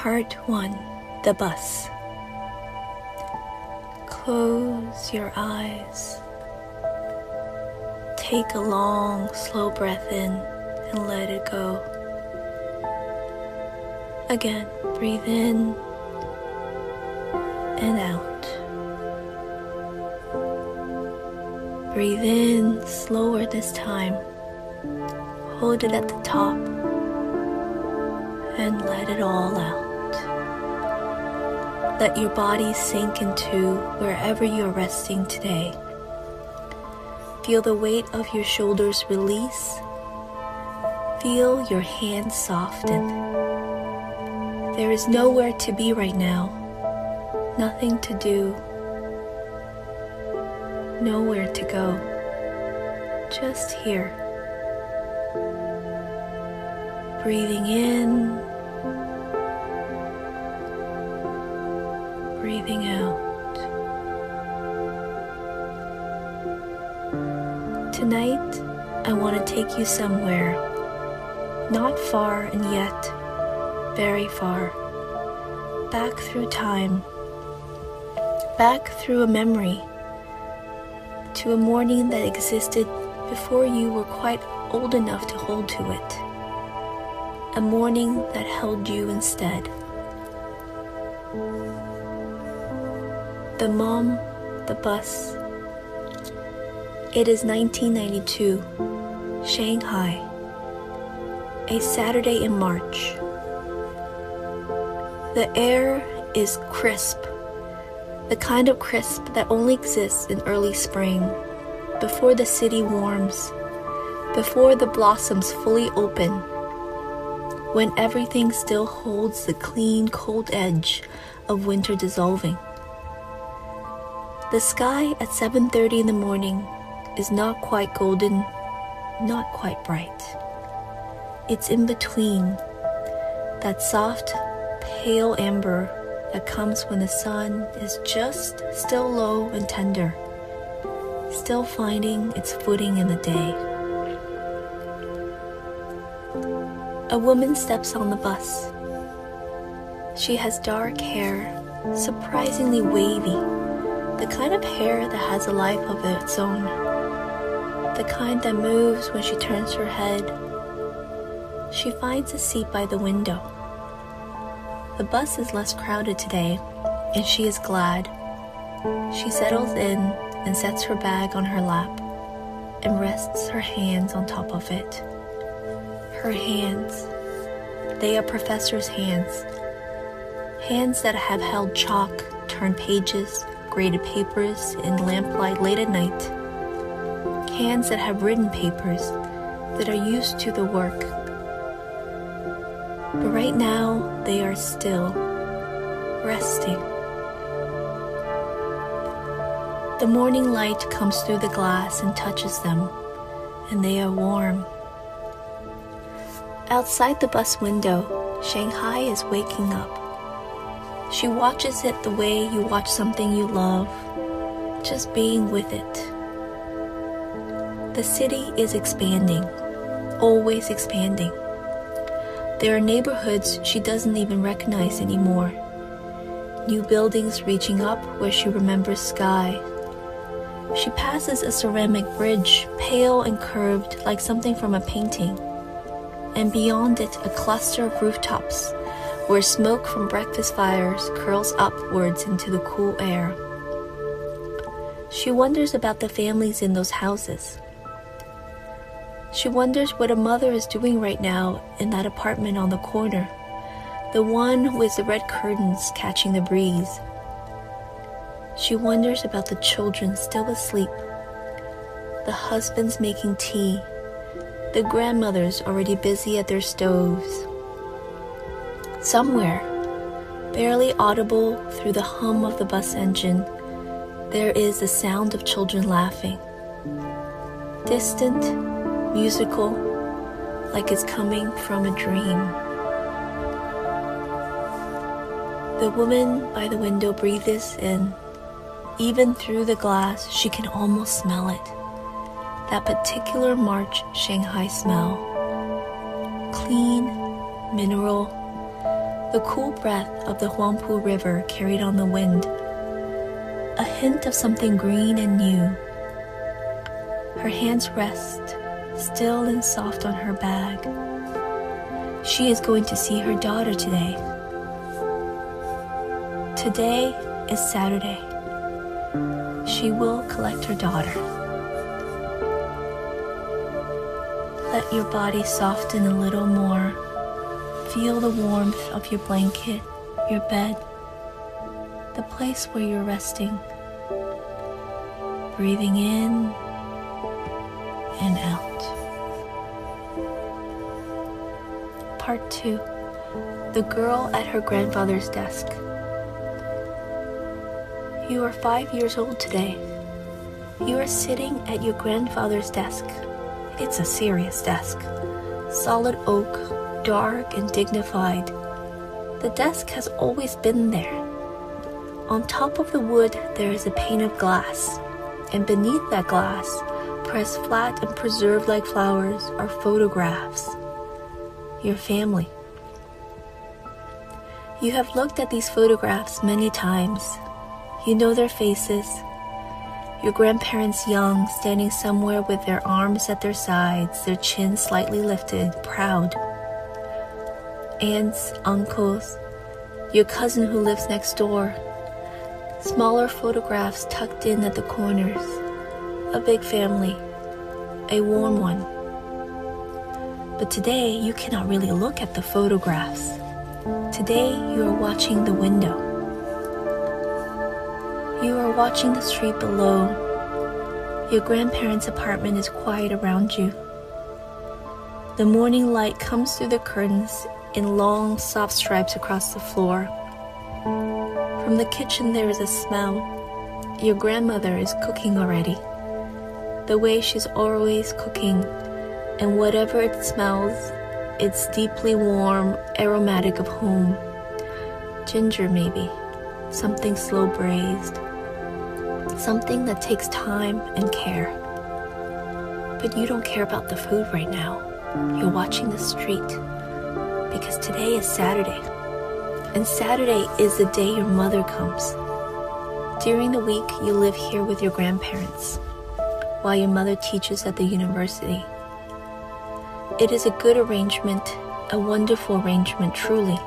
Part 1. The Bus. Close your eyes. Take a long, slow breath in and let it go. Again, breathe in and out. Breathe in slower this time. Hold it at the top and let it all out. Let your body sink into wherever you're resting today. Feel the weight of your shoulders release. Feel your hands soften. There is nowhere to be right now. Nothing to do. Nowhere to go. Just here. Breathing in. Breathing out. Tonight, I want to take you somewhere, not far and yet very far, back through time, back through a memory, to a morning that existed before you were quite old enough to hold to it, a morning that held you instead. The mom, the bus. It is 1992, Shanghai, a Saturday in March. The air is crisp, the kind of crisp that only exists in early spring, before the city warms, before the blossoms fully open, when everything still holds the clean, cold edge of winter dissolving. The sky at 7:30 in the morning is not quite golden, not quite bright. It's in between, that soft, pale amber that comes when the sun is just still low and tender, still finding its footing in the day. A woman steps on the bus. She has dark hair, surprisingly wavy, the kind of hair that has a life of its own, the kind that moves when she turns her head. She finds a seat by the window. The bus is less crowded today, and she is glad. She settles in and sets her bag on her lap and rests her hands on top of it. Her hands, they are Professor's hands. Hands that have held chalk, turned pages, graded papers in lamplight late at night. Hands that have written papers that are used to the work. But right now, they are still, resting. The morning light comes through the glass and touches them, and they are warm. Outside the bus window, Shanghai is waking up. She watches it the way you watch something you love, just being with it. The city is expanding, always expanding. There are neighborhoods she doesn't even recognize anymore. New buildings reaching up where she remembers sky. She passes a ceramic bridge, pale and curved like something from a painting. And beyond it, a cluster of rooftops where smoke from breakfast fires curls upwards into the cool air. She wonders about the families in those houses. She wonders what a mother is doing right now in that apartment on the corner, the one with the red curtains catching the breeze. She wonders about the children still asleep, the husbands making tea, the grandmothers already busy at their stoves. Somewhere, barely audible through the hum of the bus engine, there is the sound of children laughing. Distant, musical, like it's coming from a dream. The woman by the window breathes in. Even through the glass, she can almost smell it. That particular March Shanghai smell. Clean, mineral, The cool breath of the Huangpu River carried on the wind, a hint of something green and new. Her hands rest, still and soft on her bag. She is going to see her daughter today. Today is Saturday. She will collect her daughter. Let your body soften a little more. Feel the warmth of your blanket, your bed, the place where you're resting. Breathing in and out. Part 2. The girl at her grandfather's desk. You are 5 years old today. You are sitting at your grandfather's desk. It's a serious desk. Solid oak, dark and dignified. The desk has always been there. On top of the wood there is a pane of glass, and beneath that glass, pressed flat and preserved like flowers, are photographs. Your family. You have looked at these photographs many times. You know their faces. Your grandparents young, standing somewhere with their arms at their sides, their chins slightly lifted, proud. Aunts, uncles, your cousin who lives next door. Smaller photographs tucked in at the corners. A big family, a warm one. But today you cannot really look at the photographs. Today you are watching the window. You are watching the street below. Your grandparents' apartment is quiet around you. The morning light comes through the curtains in long, soft stripes across the floor. From the kitchen there is a smell. Your grandmother is cooking already. The way she's always cooking, and whatever it smells, it's deeply warm, aromatic of home. Ginger maybe, something slow braised. Something that takes time and care. But you don't care about the food right now. You're watching the street. Because today is Saturday. And Saturday is the day your mother comes. During the week, you live here with your grandparents, while your mother teaches at the university. It is a good arrangement, a wonderful arrangement, truly.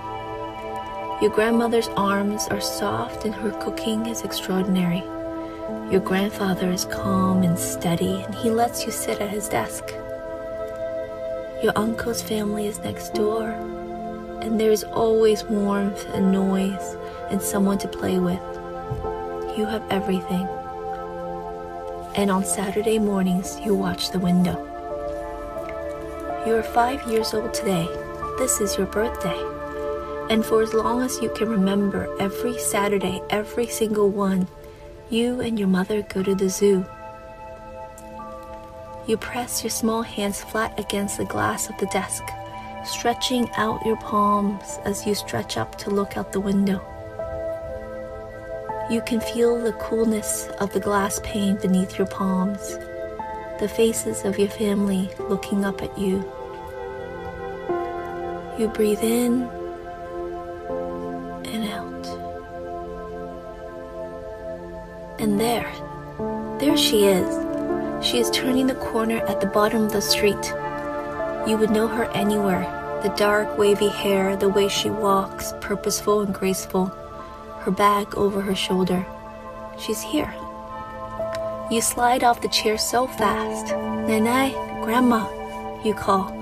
Your grandmother's arms are soft and her cooking is extraordinary. Your grandfather is calm and steady, and he lets you sit at his desk. Your uncle's family is next door, and there is always warmth and noise and someone to play with. You have everything. And on Saturday mornings, you watch the window. You are 5 years old today. This is your birthday. And for as long as you can remember, every Saturday, every single one, you and your mother go to the zoo. You press your small hands flat against the glass of the desk, stretching out your palms as you stretch up to look out the window. You can feel the coolness of the glass pane beneath your palms, the faces of your family looking up at you. You breathe in and out. And there she is. She is turning the corner at the bottom of the street. You would know her anywhere. The dark, wavy hair, the way she walks, purposeful and graceful, her bag over her shoulder. She's here. You slide off the chair so fast. Nanai, Grandma, you call,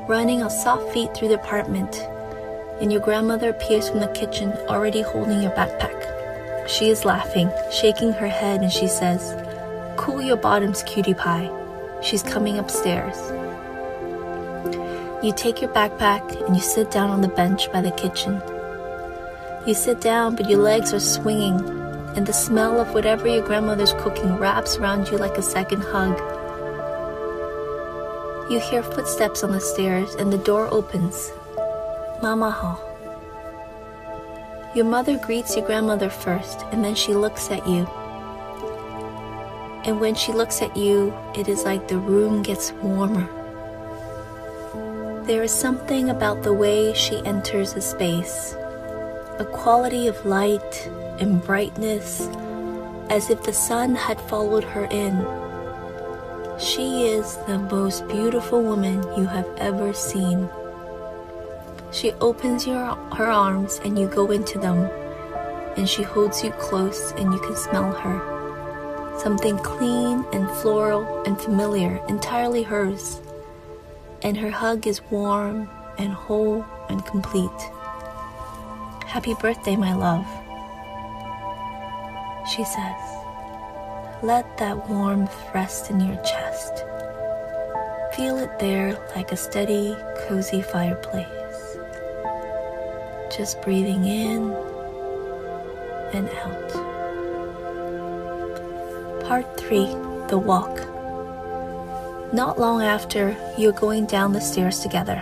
running on soft feet through the apartment. And your grandmother appears from the kitchen, already holding your backpack. She is laughing, shaking her head, and she says, "Cool your bottoms, cutie pie." She's coming upstairs. You take your backpack and you sit down on the bench by the kitchen. You sit down, but your legs are swinging, and the smell of whatever your grandmother's cooking wraps around you like a second hug. You hear footsteps on the stairs, and the door opens. Mama hao. Your mother greets your grandmother first, and then she looks at you. And when she looks at you, it is like the room gets warmer. There is something about the way she enters a space, a quality of light and brightness, as if the sun had followed her in. She is the most beautiful woman you have ever seen. She opens her arms and you go into them, and she holds you close and you can smell her. Something clean and floral and familiar, entirely hers. And her hug is warm and whole and complete. Happy birthday, my love, she says. Let that warmth rest in your chest. Feel it there like a steady, cozy fireplace. Just breathing in and out. Part 3, the walk. Not long after, you're going down the stairs together.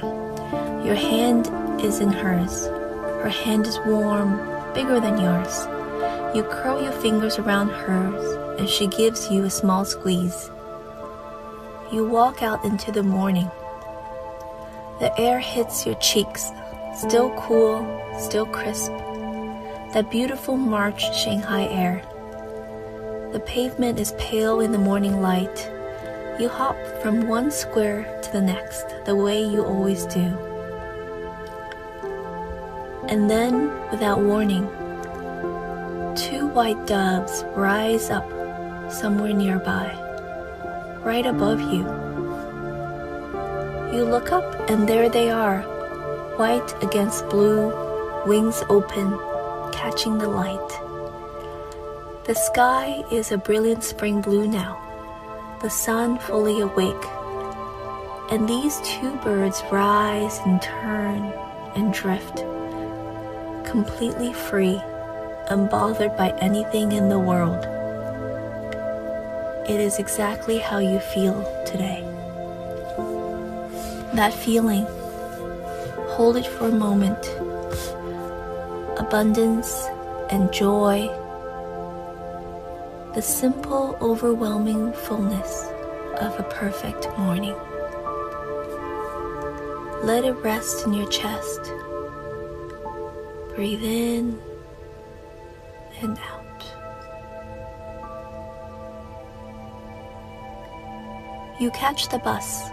Your hand is in hers. Her hand is warm, bigger than yours. You curl your fingers around hers, and she gives you a small squeeze. You walk out into the morning. The air hits your cheeks, still cool, still crisp. That beautiful March Shanghai air. The pavement is pale in the morning light. You hop from one square to the next, the way you always do. And then, without warning, 2 white doves rise up somewhere nearby, right above you. You look up and there they are, white against blue, wings open, catching the light. The sky is a brilliant spring blue now, the sun fully awake, and these 2 birds rise and turn and drift, completely free, unbothered by anything in the world. It is exactly how you feel today. That feeling, hold it for a moment. Abundance and joy, the simple, overwhelming fullness of a perfect morning. Let it rest in your chest. Breathe in and out. You catch the bus.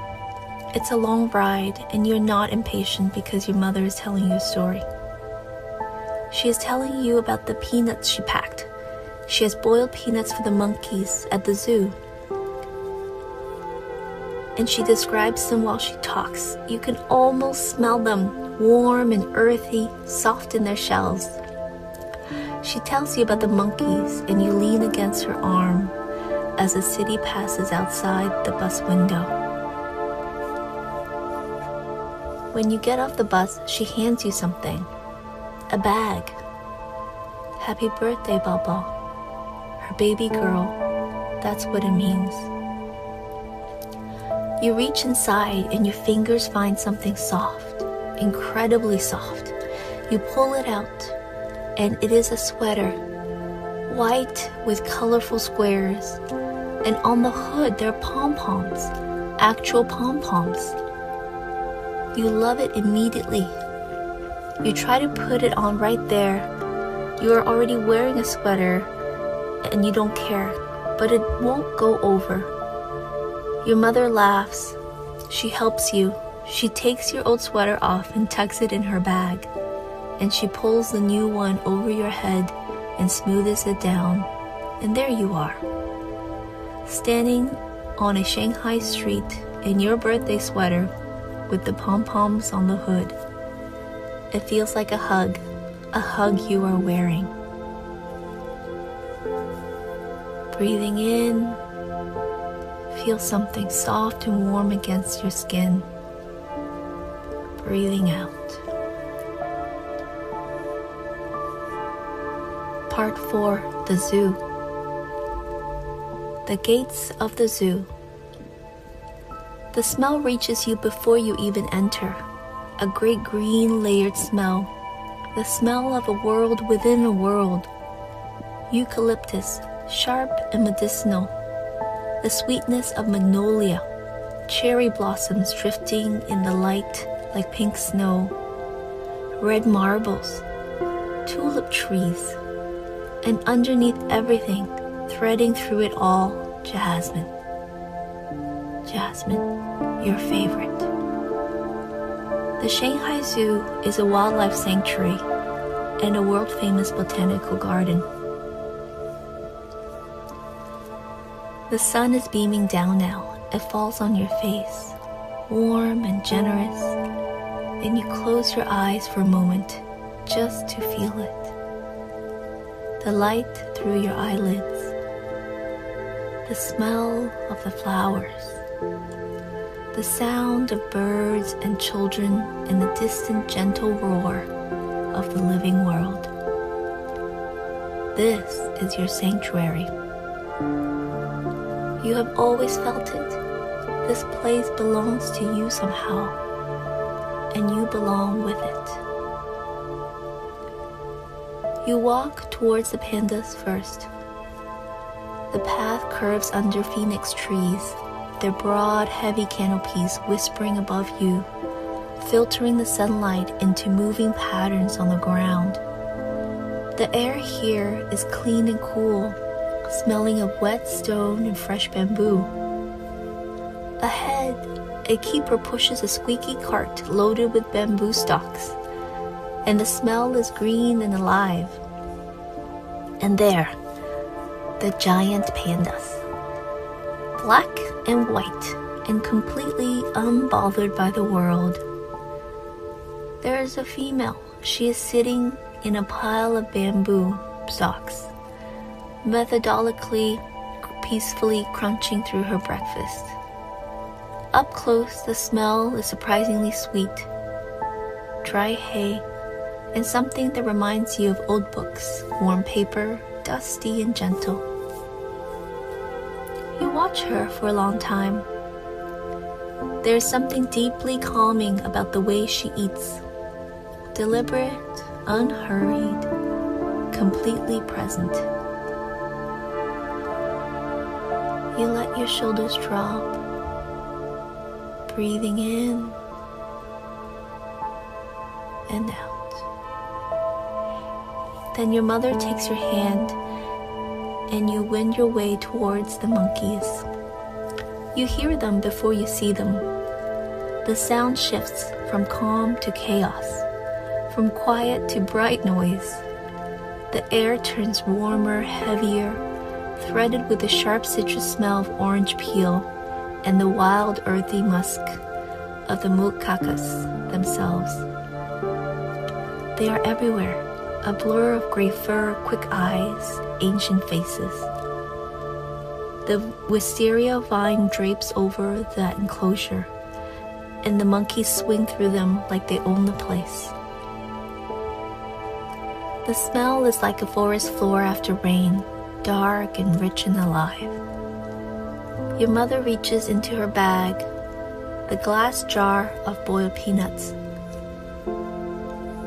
It's a long ride, and you're not impatient because your mother is telling you a story. She is telling you about the peanuts she packed. She has boiled peanuts for the monkeys at the zoo. And she describes them while she talks. You can almost smell them, warm and earthy, soft in their shells. She tells you about the monkeys, and you lean against her arm as the city passes outside the bus window. When you get off the bus, she hands you something. A bag. Happy birthday, Baba. Her baby girl. That's what it means. You reach inside and your fingers find something soft, incredibly soft. You pull it out, and it is a sweater, white with colorful squares, and on the hood there are pom-poms, actual pom-poms. You love it immediately. You try to put it on right there. You are already wearing a sweater, and you don't care, but it won't go over. Your mother laughs. She helps you. She takes your old sweater off and tucks it in her bag, and she pulls the new one over your head and smoothes it down, and there you are, standing on a Shanghai street in your birthday sweater with the pom-poms on the hood. It feels like a hug you are wearing. Breathing in, feel something soft and warm against your skin. Breathing out. Part 4, the zoo. The gates of the zoo. The smell reaches you before you even enter. A great green layered smell. The smell of a world within a world. Eucalyptus, sharp and medicinal. The sweetness of magnolia. Cherry blossoms drifting in the light like pink snow, red marbles, tulip trees, and underneath everything, threading through it all, jasmine. Jasmine, your favorite. The Shanghai Zoo is a wildlife sanctuary and a world-famous botanical garden. The sun is beaming down now. It falls on your face, warm and generous, and you close your eyes for a moment just to feel it. The light through your eyelids, the smell of the flowers, the sound of birds and children, and the distant gentle roar of the living world. This is your sanctuary. You have always felt it. This place belongs to you somehow, and you belong with it. You walk towards the pandas first. The path curves under phoenix trees, their broad, heavy canopies whispering above you, filtering the sunlight into moving patterns on the ground. The air here is clean and cool, smelling of wet stone and fresh bamboo. Ahead, a keeper pushes a squeaky cart loaded with bamboo stalks, and the smell is green and alive. And there, the giant pandas, black and white and completely unbothered by the world. There is a female. She is sitting in a pile of bamboo stalks, methodically, peacefully crunching through her breakfast. Up close, the smell is surprisingly sweet. Dry hay, and something that reminds you of old books, warm paper, dusty and gentle. You watch her for a long time. There is something deeply calming about the way she eats. Deliberate, unhurried, completely present. You let your shoulders drop, breathing in and out. Then your mother takes your hand and you wend your way towards the monkeys. You hear them before you see them. The sound shifts from calm to chaos, from quiet to bright noise. The air turns warmer, heavier, threaded with the sharp citrus smell of orange peel and the wild earthy musk of the mukakas themselves. They are everywhere, a blur of gray fur, quick eyes, ancient faces. The wisteria vine drapes over that enclosure, and the monkeys swing through them like they own the place. The smell is like a forest floor after rain, dark and rich and alive. Your mother reaches into her bag, the glass jar of boiled peanuts.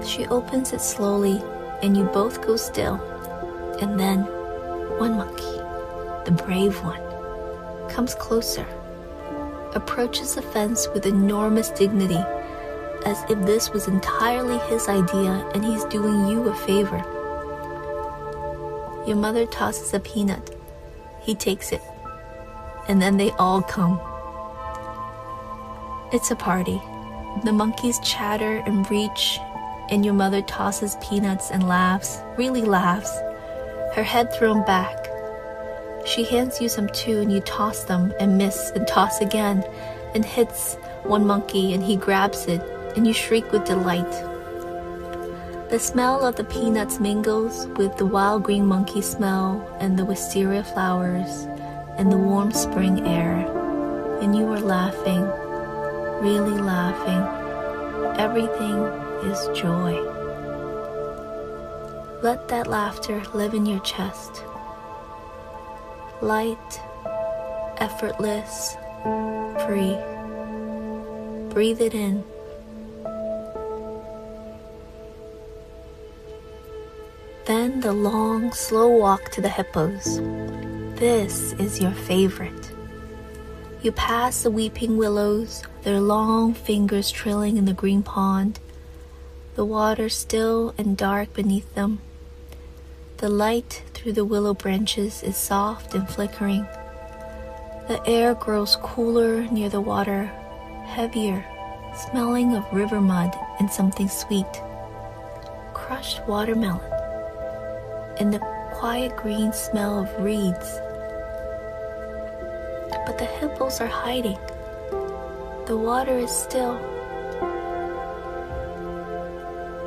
She opens it slowly, and you both go still. And then, one monkey, the brave one, comes closer, approaches the fence with enormous dignity, as if this was entirely his idea and he's doing you a favor. Your mother tosses a peanut. He takes it. And then they all come. It's a party. The monkeys chatter and reach, and your mother tosses peanuts and laughs, really laughs, her head thrown back. She hands you some too, and you toss them and miss and toss again, and hits one monkey, and he grabs it, and you shriek with delight. The smell of the peanuts mingles with the wild green monkey smell and the wisteria flowers and the warm spring air, and you are laughing, really laughing. Everything is joy. Let that laughter live in your chest. Light, effortless, free. Breathe it in. Then the long, slow walk to the hippos. This is your favorite. You pass the weeping willows, their long fingers trailing in the green pond, the water still and dark beneath them. The light through the willow branches is soft and flickering. The air grows cooler near the water, heavier, smelling of river mud and something sweet. Crushed watermelon, and the quiet green smell of reeds. But the hippos are hiding. The water is still.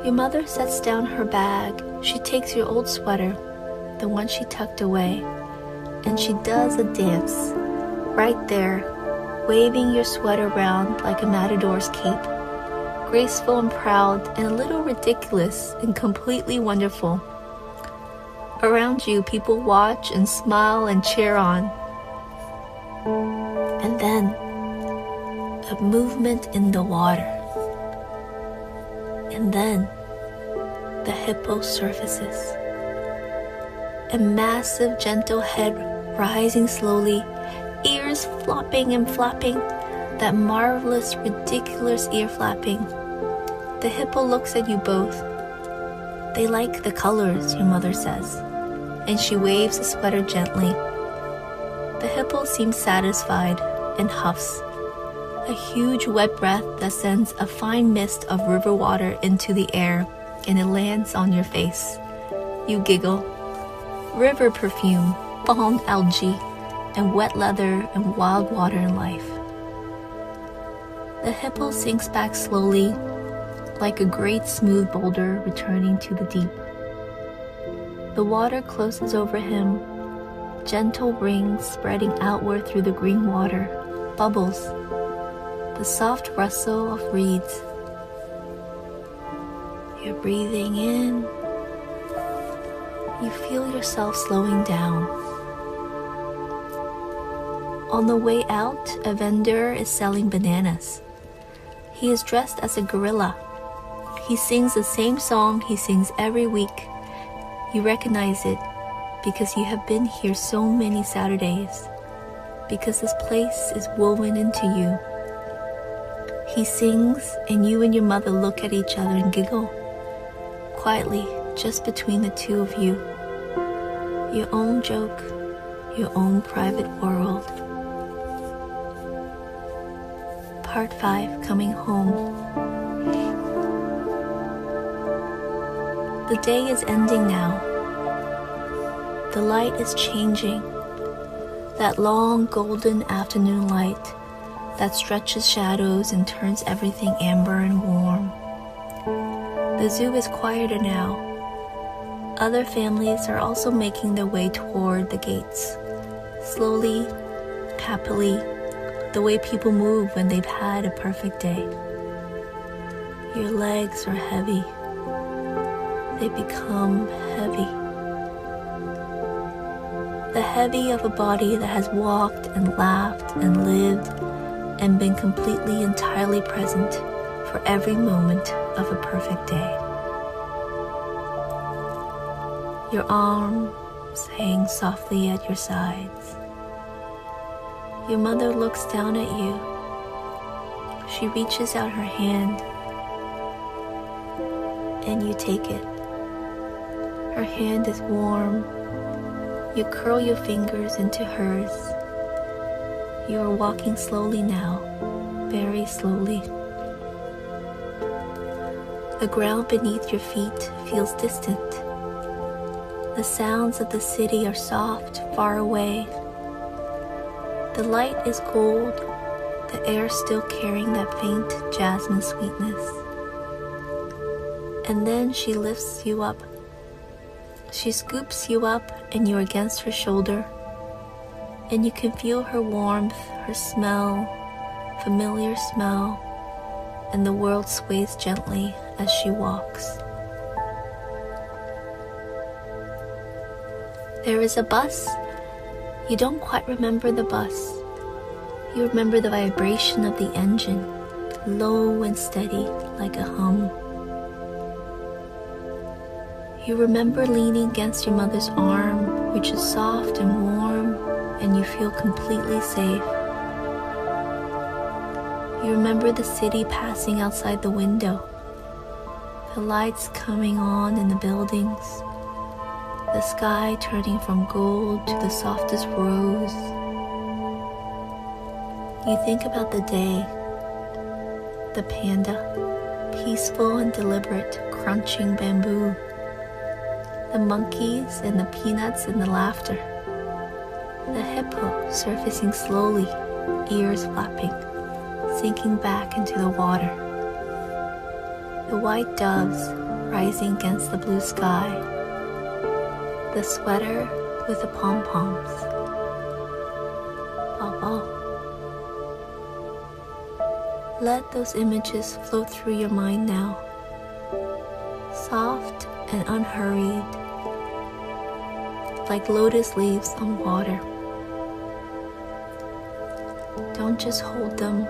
Your mother sets down her bag. She takes your old sweater, the one she tucked away, and she does a dance right there, waving your sweater around like a matador's cape, graceful and proud and a little ridiculous and completely wonderful. Around you, people watch and smile and cheer on. And then, a movement in the water. And then, the hippo surfaces. A massive, gentle head rising slowly, ears flopping and flapping, that marvelous, ridiculous ear flapping. The hippo looks at you both. They like the colors, your mother says, and she waves the sweater gently. The hippo seems satisfied and huffs, a huge wet breath that sends a fine mist of river water into the air, and it lands on your face. You giggle. River perfume, balm algae, and wet leather and wild water and life. The hippo sinks back slowly, like a great smooth boulder returning to the deep. The water closes over him, gentle rings spreading outward through the green water, bubbles, the soft rustle of reeds. You're breathing in. You feel yourself slowing down. On the way out, a vendor is selling bananas. He is dressed as a gorilla. He sings the same song he sings every week. You recognize it because you have been here so many Saturdays, because this place is woven into you. He sings, and you and your mother look at each other and giggle, quietly, just between the two of you. Your own joke, your own private world. Part 5, Coming Home. The day is ending now. The light is changing. That long golden afternoon light that stretches shadows and turns everything amber and warm. The zoo is quieter now. Other families are also making their way toward the gates, slowly, happily, the way people move when they've had a perfect day. Your legs are heavy. They become heavy. The heavy of a body that has walked and laughed and lived and been completely, entirely present for every moment of a perfect day. Your arms hang softly at your sides. Your mother looks down at you. She reaches out her hand, and you take it. Her hand is warm. You curl your fingers into hers. You are walking slowly now, very slowly. The ground beneath your feet feels distant. The sounds of the city are soft, far away. The light is gold, the air still carrying that faint jasmine sweetness. And then she lifts you up. She scoops you up and you're against her shoulder, and you can feel her warmth, her smell, familiar smell, and the world sways gently as she walks. There is a bus. You don't quite remember the bus. You remember the vibration of the engine, low and steady like a hum. You remember leaning against your mother's arm, which is soft and warm, and you feel completely safe. You remember the city passing outside the window, the lights coming on in the buildings, the sky turning from gold to the softest rose. You think about the day, the panda, peaceful and deliberate, crunching bamboo, the monkeys and the peanuts and the laughter, the hippo surfacing slowly, ears flapping, sinking back into the water, the white doves rising against the blue sky, the sweater with the pom-poms. Bao. Let those images float through your mind now, soft and unhurried, like lotus leaves on water. Don't just hold them,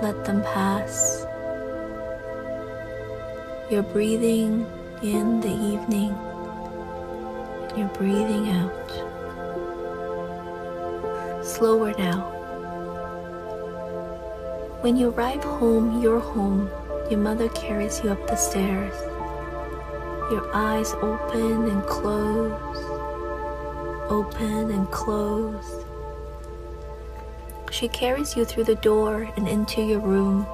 let them pass. You're breathing in the evening, and you're breathing out. Slower now. When you arrive home, your mother carries you up the stairs. Your eyes open and close, open and close. She carries you through the door and into your room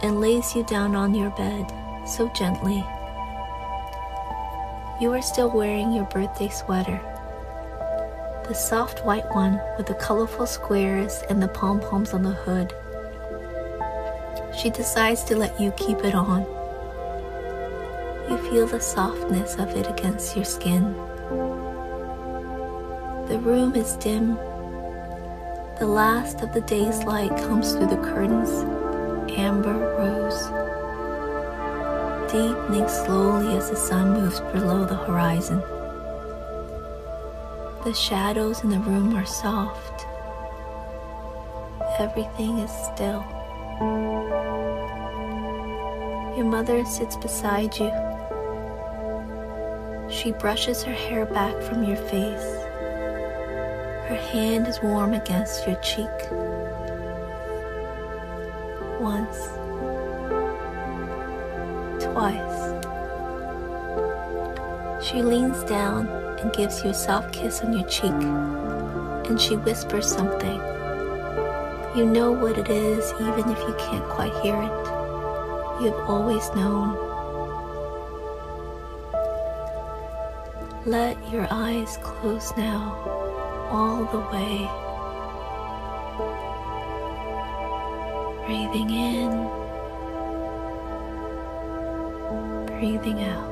and lays you down on your bed so gently. You are still wearing your birthday sweater, the soft white one with the colorful squares and the pom-poms on the hood. She decides to let you keep it on. You feel the softness of it against your skin. The room is dim. The last of the day's light comes through the curtains, amber rose, deepening slowly as the sun moves below the horizon. The shadows in the room are soft. Everything is still. Your mother sits beside you. She brushes her hair back from your face. Her hand is warm against your cheek. Once, twice. She leans down and gives you a soft kiss on your cheek, and she whispers something. You know what it is even if you can't quite hear it. You've always known. Let your eyes close now, all the way. Breathing in, breathing out.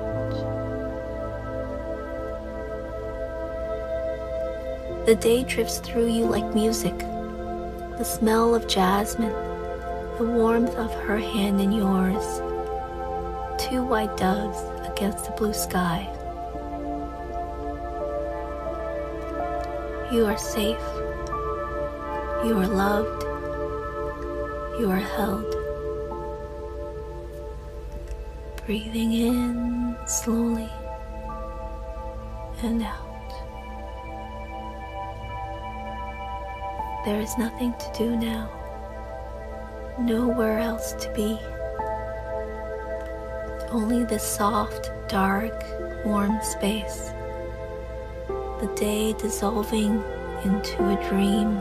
The day drifts through you like music, the smell of jasmine, the warmth of her hand in yours, two white doves against the blue sky. You are safe. You are loved. You are held. Breathing in slowly and out. There is nothing to do now. Nowhere else to be. Only this soft, dark, warm space. The day dissolving into a dream.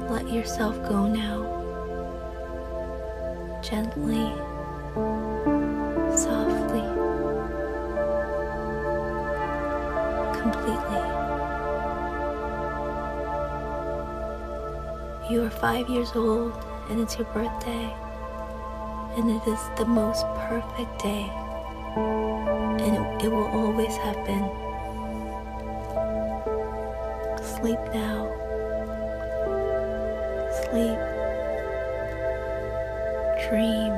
Let yourself go now. Gently, softly, completely. You are 5 years old and it's your birthday, and it is the most perfect day, and it will always have been. Sleep now. Sleep. Dream.